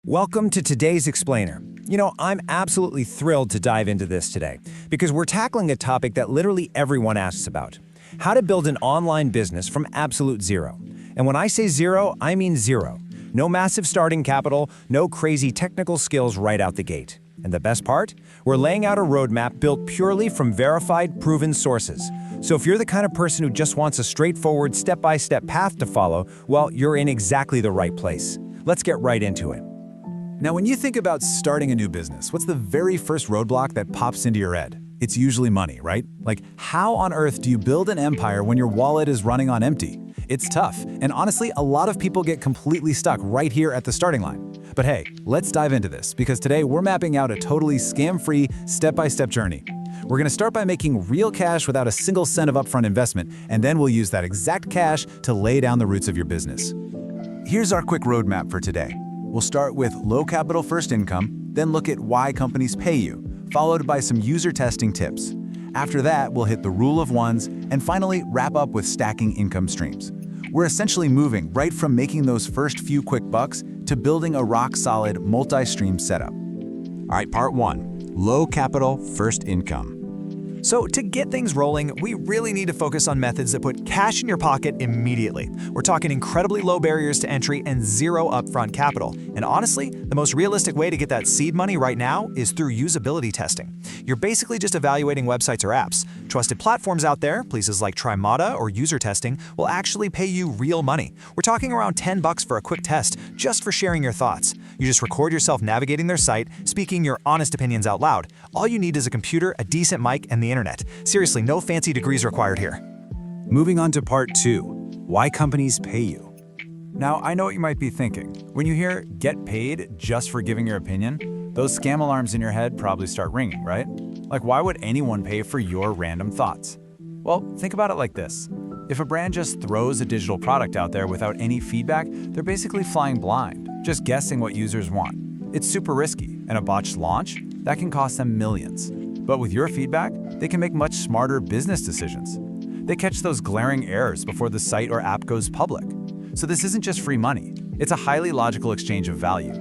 Welcome to today's Explainer. I'm absolutely thrilled to dive into this today because we're tackling a topic that literally everyone asks about: how to build an online business from absolute zero. And when I say zero, I mean zero. No massive starting capital, no crazy technical skills right out the gate. And the best part? We're laying out a roadmap built purely from verified, proven sources. So if you're the kind of person who just wants a straightforward, step-by-step path to follow, well, you're in exactly the right place. Let's get right into it. Now, when you think about starting a new business, what's the very first roadblock that pops into your head? It's usually money, right? Like, how on earth do you build an empire when your wallet is running on empty? It's tough, and honestly, a lot of people get completely stuck right here at the starting line. But hey, let's dive into this, because today we're mapping out a totally scam-free, step-by-step journey. We're gonna start by making real cash without a single cent of upfront investment, and then we'll use that exact cash to lay down the roots of your business. Here's our quick roadmap for today. We'll start with low capital first income, then look at why companies pay you, followed by some user testing tips. After that, we'll hit the rule of ones, and finally wrap up with stacking income streams. We're essentially moving right from making those first few quick bucks to building a rock-solid multi-stream setup. All right, part one, low capital first income. So to get things rolling, we really need to focus on methods that put cash in your pocket immediately. We're talking incredibly low barriers to entry and zero upfront capital. And honestly, the most realistic way to get that seed money right now is through usability testing. You're basically just evaluating websites or apps. Trusted platforms out there, places like Trimata or user testing, will actually pay you real money. We're talking around $10 for a quick test, just for sharing your thoughts. You just record yourself navigating their site, speaking your honest opinions out loud. All you need is a computer, a decent mic, and the internet. Seriously, no fancy degrees required here. Moving on to part two, why companies pay you. Now, I know what you might be thinking. When you hear get paid just for giving your opinion, those scam alarms in your head probably start ringing, right? Like, why would anyone pay for your random thoughts? Well, think about it like this. If a brand just throws a digital product out there without any feedback, they're basically flying blind, just guessing what users want. It's super risky, and a botched launch, that can cost them millions. But with your feedback, they can make much smarter business decisions. They catch those glaring errors before the site or app goes public. So this isn't just free money, it's a highly logical exchange of value.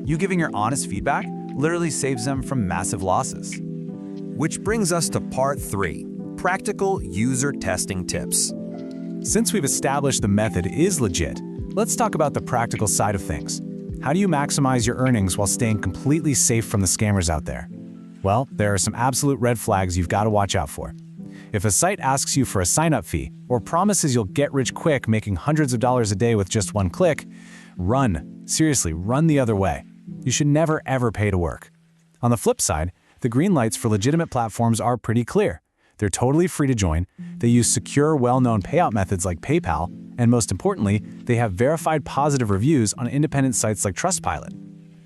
You giving your honest feedback literally saves them from massive losses. Which brings us to part three, practical user testing tips. Since we've established the method is legit, let's talk about the practical side of things. How do you maximize your earnings while staying completely safe from the scammers out there? Well, there are some absolute red flags you've got to watch out for. If a site asks you for a sign-up fee or promises you'll get rich quick making hundreds of dollars a day with just one click, run. Seriously, run the other way. You should never ever pay to work. On the flip side, the green lights for legitimate platforms are pretty clear. They're totally free to join, they use secure, well-known payout methods like PayPal, and most importantly, they have verified positive reviews on independent sites like Trustpilot.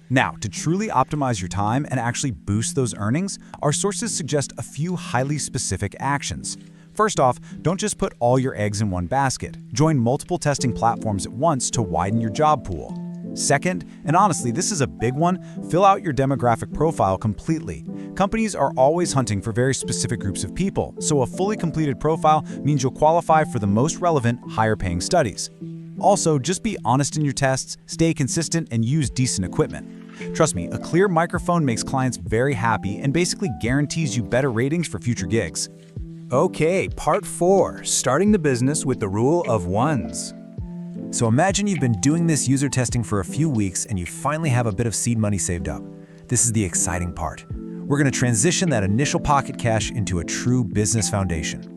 Now, to truly optimize your time and actually boost those earnings, our sources suggest a few highly specific actions. First off, don't just put all your eggs in one basket. Join multiple testing platforms at once to widen your job pool. Second, and honestly, this is a big one, fill out your demographic profile completely. Companies are always hunting for very specific groups of people, so a fully completed profile means you'll qualify for the most relevant, higher-paying studies. Also, just be honest in your tests, stay consistent, and use decent equipment. Trust me, a clear microphone makes clients very happy and basically guarantees you better ratings for future gigs. Okay, part four, starting the business with the rule of ones. So imagine you've been doing this user testing for a few weeks and you finally have a bit of seed money saved up. This is the exciting part. We're going to transition that initial pocket cash into a true business foundation.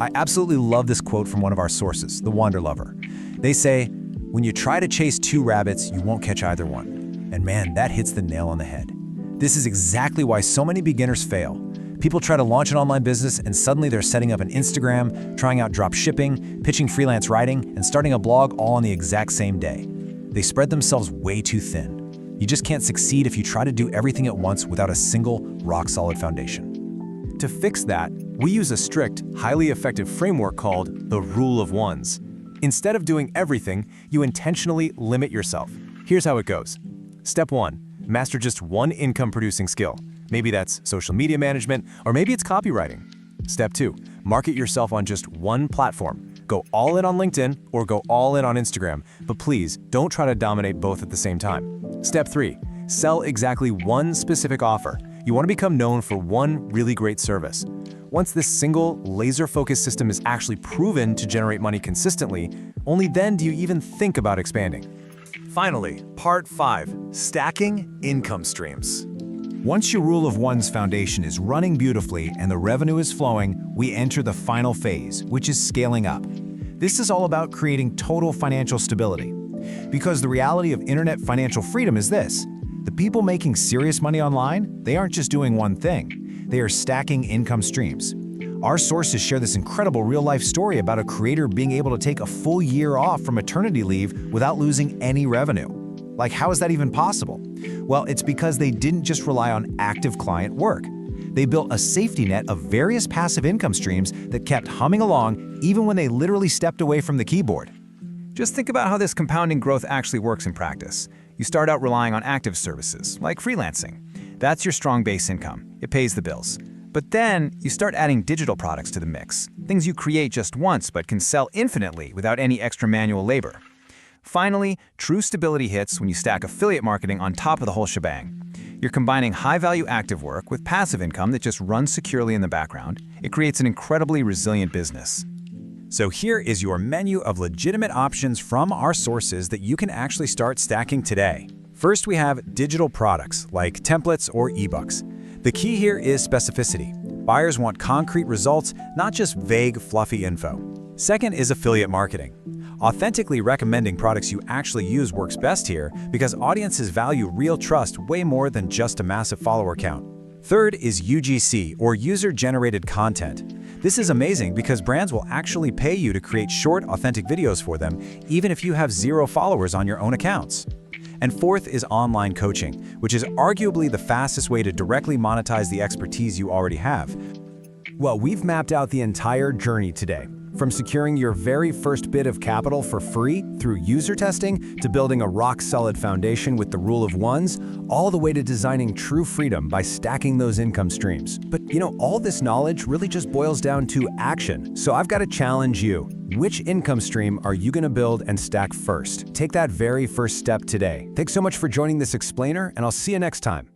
I absolutely love this quote from one of our sources, The Wander Lover. They say, "When you try to chase two rabbits, you won't catch either one." And man, that hits the nail on the head. This is exactly why so many beginners fail. People try to launch an online business and suddenly they're setting up an Instagram, trying out drop shipping, pitching freelance writing, and starting a blog all on the exact same day. They spread themselves way too thin. You just can't succeed if you try to do everything at once without a single rock-solid foundation. To fix that, we use a strict, highly effective framework called the rule of ones. Instead of doing everything, you intentionally limit yourself. Here's how it goes. Step 1. Master just one income-producing skill. Maybe that's social media management, or maybe it's copywriting. Step 2. Market yourself on just one platform. Go all in on LinkedIn or go all in on Instagram, but please don't try to dominate both at the same time. Step 3. Sell exactly one specific offer. You want to become known for one really great service. Once this single, laser-focused system is actually proven to generate money consistently, only then do you even think about expanding. Finally, Part 5. Stacking income streams. Once your Rule of One's foundation is running beautifully and the revenue is flowing, we enter the final phase, which is scaling up. This is all about creating total financial stability. Because the reality of internet financial freedom is this: the people making serious money online, they aren't just doing one thing. They are stacking income streams. Our sources share this incredible real-life story about a creator being able to take a full year off from maternity leave without losing any revenue. Like, how is that even possible? Well, it's because they didn't just rely on active client work. They built a safety net of various passive income streams that kept humming along even when they literally stepped away from the keyboard. Just think about how this compounding growth actually works in practice. You start out relying on active services, like freelancing. That's your strong base income. It pays the bills. But then you start adding digital products to the mix, things you create just once but can sell infinitely without any extra manual labor. Finally, true stability hits when you stack affiliate marketing on top of the whole shebang. You're combining high-value active work with passive income that just runs securely in the background. It creates an incredibly resilient business. So here is your menu of legitimate options from our sources that you can actually start stacking today. First, we have digital products like templates or ebooks. The key here is specificity. Buyers want concrete results, not just vague, fluffy info. Second is affiliate marketing. Authentically recommending products you actually use works best here because audiences value real trust way more than just a massive follower count. Third is UGC, or user-generated content. This is amazing because brands will actually pay you to create short, authentic videos for them, even if you have 0 followers on your own accounts. And fourth is online coaching, which is arguably the fastest way to directly monetize the expertise you already have. Well, we've mapped out the entire journey today. From securing your very first bit of capital for free through user testing to building a rock-solid foundation with the Rule of Ones, all the way to designing true freedom by stacking those income streams. But all this knowledge really just boils down to action. So I've got to challenge you. Which income stream are you going to build and stack first? Take that very first step today. Thanks so much for joining this explainer, and I'll see you next time.